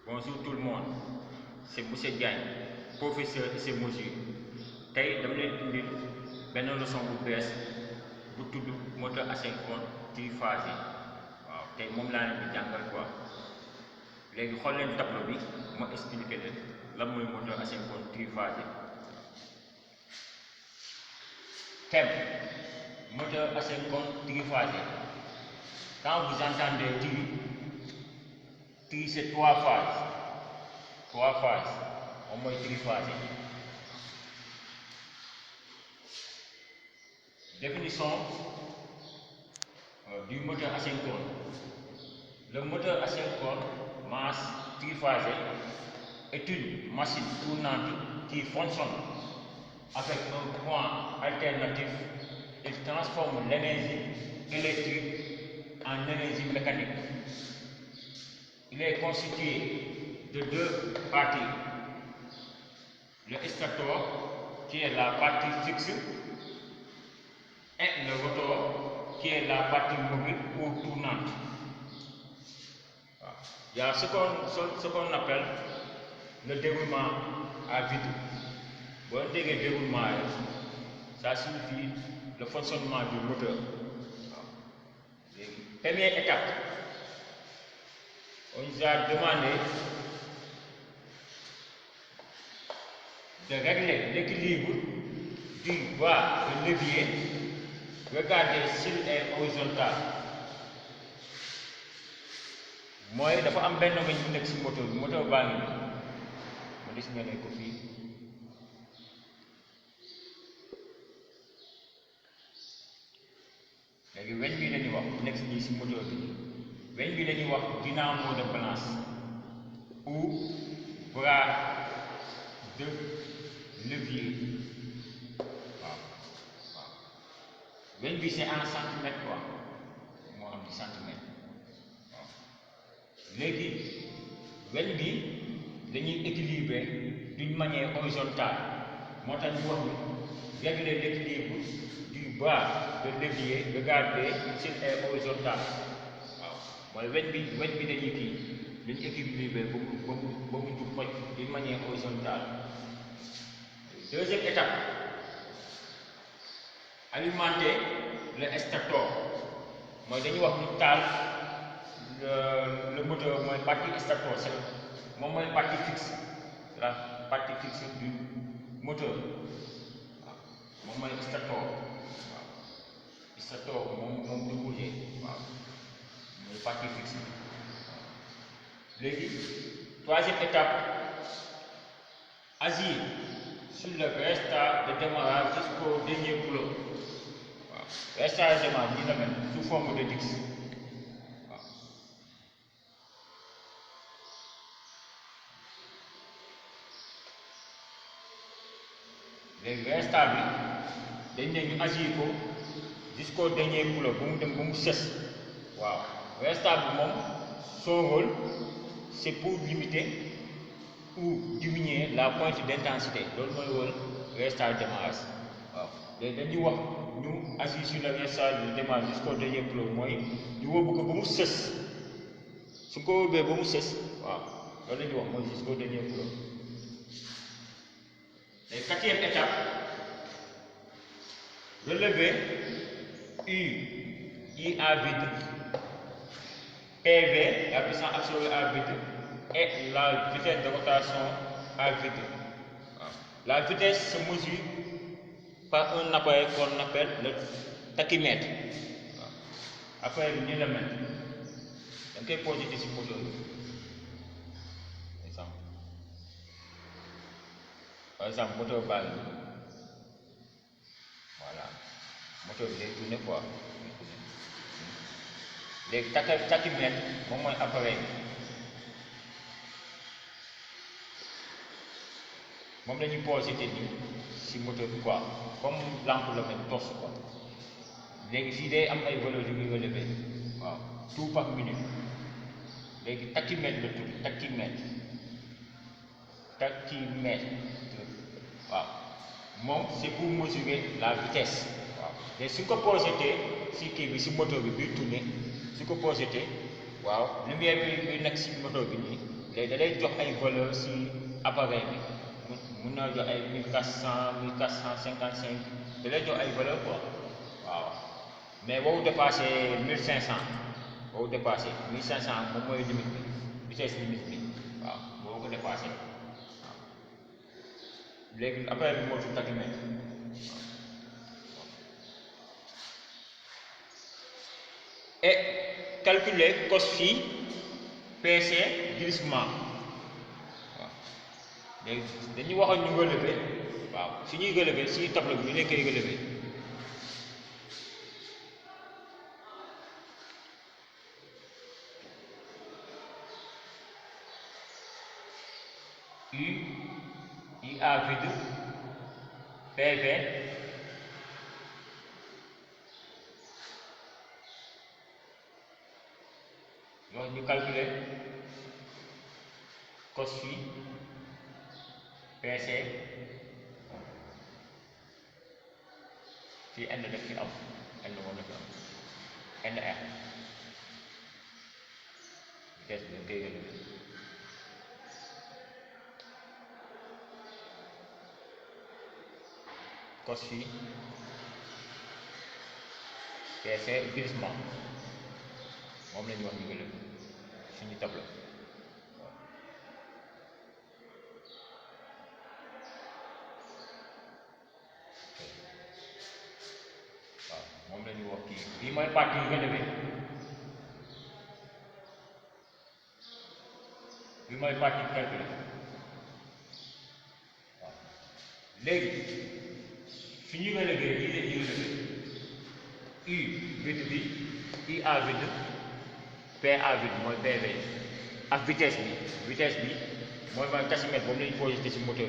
Bonjour tout le monde, c'est Monsieur Diagne, professeur essai mesure. Tey dama leen indil benn leçon bu bees bu tudd moteur asynchrone triphasé. waaw tey moom laa leen di jàngal quoi. léegi xool leen tableau bi ma expliqué leen lan mooy moteur asynchrone triphasé. Thème moteur asynchrone triphasé. Quand vous entendez tri c'est trois phases. Moom mooy triphasé. Définition du moteur asynchrone. Le moteur asynchrone masse triphasé est une machine tournante qui fonctionne avec un courant alternatif. Il transforme l'énergie électrique en énergie mécanique. Il est constitué de deux parties. Le stator, qui est la partie fixe, et le rotor, qui est la partie mobile ou tournante. Il y a ce qu'on appelle le déroulement à vide. Bon, le déroulement, ça signifie le fonctionnement du moteur. Première étape, on nous a demandé de régler l'équilibre du bras de levier. Regardez s'il est horizontal. mooy dafa am benn weñ bu nekk ci moteur baa ngi nii ma gis nga ne ko fii léegi weñ bi lañuy wax bu nekk nii ci moteur bi weñ bi lañuy wax dynamo de balance ou bras de levier. waaw weñ bi c'est en centimètre quoi moo am ci centimètre. léegi weñ bi dañuy équilibrer d'une manière horizontale moo tax ñu wax ni régler l'équilibre du bras de levier. Regardez s'il est horizontal. waaw mooy weñ bi dañuy dañuy équilibrer ba mu jub xoj d'une manière horizontale. Deuxième étape, alimenter le stator mooy dañuy wax ni taal le moteur mooy partie stator moom mooy partie fixe, la partie fixe du moteur. waaw moom mooy stator. waaw stator moom du bouger. waaw mooy partie fixe. léegi troisième étape, agir sur le restart de démarrage jusqu'au dernier boulot. waaw restart de démarrage nii la mel sous forme de X. léegi restart bi dañ ne ñu agir ko jusqu'au dernier boulot ba mu dem ba mu sës. waaw restart bi moom son rôle c'est pour limiter ou diminuer la pointe d'intensité. loolu mooy rôle restart démarrage. waaw léegi dañuy wax ñu agir sur le restart de démarrage jusqu'au dernier boulot mooy ñu wóobu ko ba mu sës. su ko wóobee ba mu sës waaw loolu la ñuy wax mooy jusqu'au dernier boulot. Et quatrième étape, relever I à vide, PV, la puissance absolue à vide, et la vitesse de rotation à vide. La vitesse se mesure par un appareil qu'on appelle le tachymètre. Appareil bi nii la mel da nga koy projeté ci moteur bi. Par exemple moteur baa ngi nii voilà moteur bi day tourner quoi. léegi tachymètre moom mooy appareil bi moom la ñuy projeté nii ci moteur bi quoi comme lampe la mel torche quoi. léegi fii day am ay valeurs yu muy relevé waaw tout par minute. léegi tachymètre la tudd tachymètre. waaw moom c'est pour mesurer la vitesse. waaw mais su ko projeté ci kii bi ci moteur bi buy tourner su ko projeté waaw lumière bi nekk ci moteur bi nii léegi da lay jox ay valeur si appareil bi mun na jox ay 1400 1455 da lay jox ay valeur quoi waaw mais boo dépassé 1500 boo dépassé 1500 moom mooy limite bi vitesse limite bi waaw boo ko dépassé waaw léegi appareil bi moo tudd tachymètre et calculer cos phi PC glissement waaw léegi dañuy waxoon ñu relevé waaw su ñuy relevé si tableau bi ñu leen koy relevé IA vide PV donc ñu calculer cos phi PC fii n daf fi am n moom la fi am NR vitesse bi dañ koy relevé cos phi PC glissement moom la ñu wax ñu relevé suñu tableau waaw moom la ñu wax kii bii mooy partie relevé bii mooy partie calculé waaw léegi fi ñu relevé lii la ñuy relevé U vide bi IA vide PA vide mooy PV ak vitesse bi mooy tachymètre boobu lañu projeté ci moteur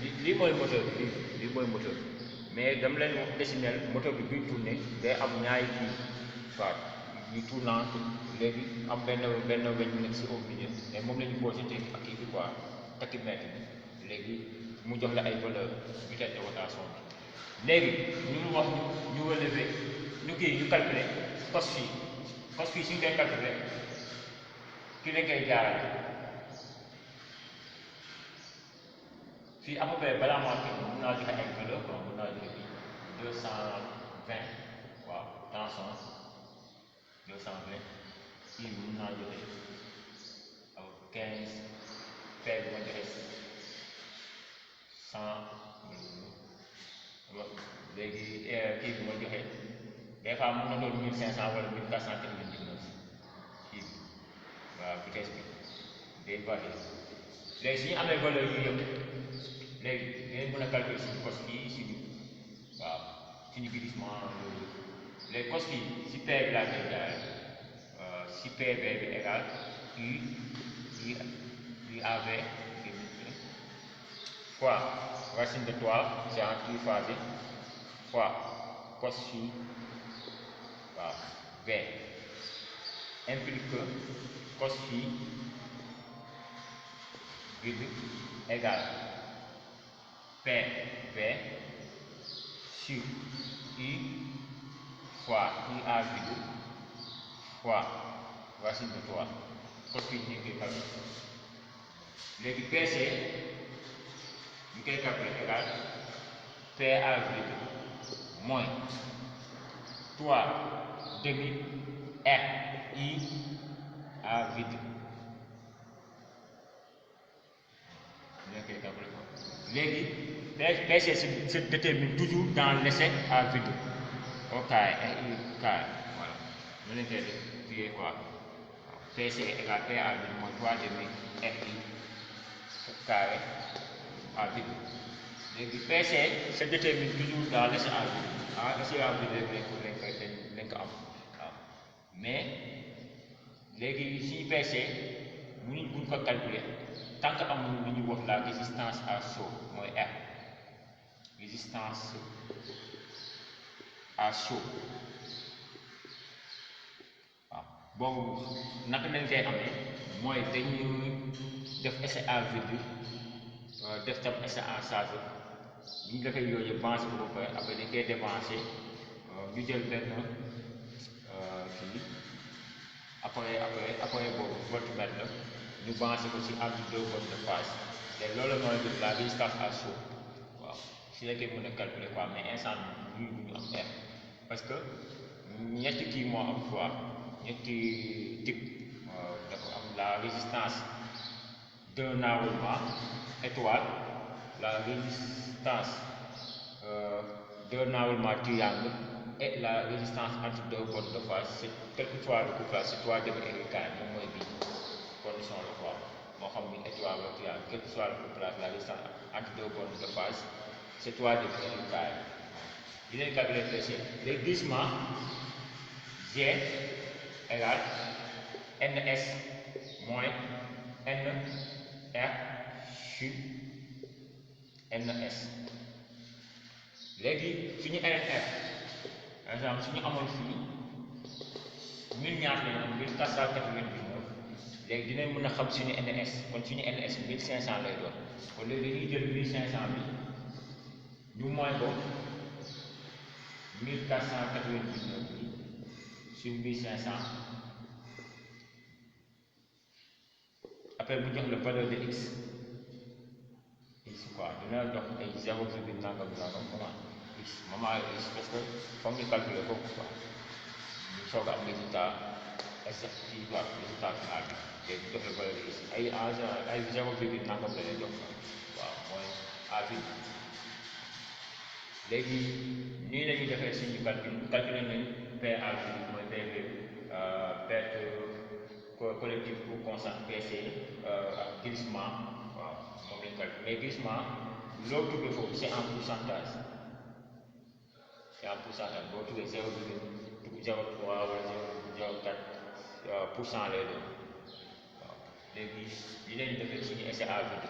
bi lii mooy moteur bi lii mooy moteur mais dama leen wax dessiner moteur bi buy tourné day am ñaari kii soit yu tournant léegi am benn weñ bu nekk ci au milieu mais moom la ñu projeté ak kii bi quoi tachymètre bi léegi mu jox la ay valeur vitesse de rotation bi léegi ñu wax ñu relevé ñu calculer cos phi suñu koy calculer ki la koy jaarale fii à peu près balaa maa kii mun naa joxe ay valeur quoi mun naa joxe fii 220 waaw tension 220 kii mun naa joxe aw 15 paire bi ma joxe 100 léegi kii bi ma joxe des fois mun na doon 1500 wala 1499 kii bi waaw vitesse bi day varié léegi su ñu amee valeur yu yëpp léegi dinañ mën a calculer suñu cos fii si waaw suñu glissement léegi cos fii si P bi laa koy jaaree si PV bi égal UAV fois racine de 3 c'est en triphasé fois cos phi waaw V implique que cos phi vide égale PV sur I fois IA vide fois racine de 3 cos phi ñu koy calculer léegi PC ñu koy calculer égale PA vide moins 3 demi R I A vide ñu koy calculer léegi PC se détermine toujours dans l'essai à vide au carré RI carré voilà ñu leen koy def quoi PC égale PA vide moins 3 demi RI carré à vide léegi PC se détermine toujours dans l'essai à vide essai à vide lañ ko am waaw mais léegi si PC buñ ko calculer tant que amuñu lu ñuy wax la résistance à chaud mooy R résistance à chaud waaw boobu naka lañ koy amee mooy dañuy def essai à vide def tam essai en charge bu ñu defee yooyu yëpp branché ko ba pare après dañ koy débranché ñu jël benn kii après boobu voltmètre la ñu branché ko ci entre deux bornes de phase te loolu mooy la résistance à chaud waaw si la koy mën a calculer quoi mais instant bi ñu am R parce que ñetti kii moo am quoi ñetti type dafa am la résistance d'un enroulement étoile, la résistance d'un enroulement triangle et la résistance entre deux bornes de phase. C'est quel que soit le couplage, c'est toi de égal, moom mooy bii condition la quoi moo xam ni étoile la triangle, quel que soit le couplage, la résistance entre deux bornes de phase, c'est toi de égal. Il est calculé le glissement G égale NS moins N R sur NS léegi suñu NR par exemple suñu amoon fii 1000 ñaata lañu am 1499 léegi dinañ mën a xam suñu NS kon suñu NS 1500 lay doon kon léegi dañuy jël 1500 bi ñu mooy ko 1499 bi sur 1500 après bu jox la valeur de x quoi dina la jox ay 0,nangam nangam moment x moment x parce que foog ñu calculer ko quoi ñu soog a am résultat exact ci quoi résultat final bi léegi jox la valeur de x ay 0,nangam la lay jox waaw mooy à vide léegi nii la ñuy defee suñu calculer nañ P à vide mooy PV perte collectif ou constant PC ak glissement waaw moom lañ calculer mais glissement loo tuddee foofu c'est en pourcentage boo tuddee 0,03 wala 0,04% lay doon waaw léegi li leen defee suñu essai à vide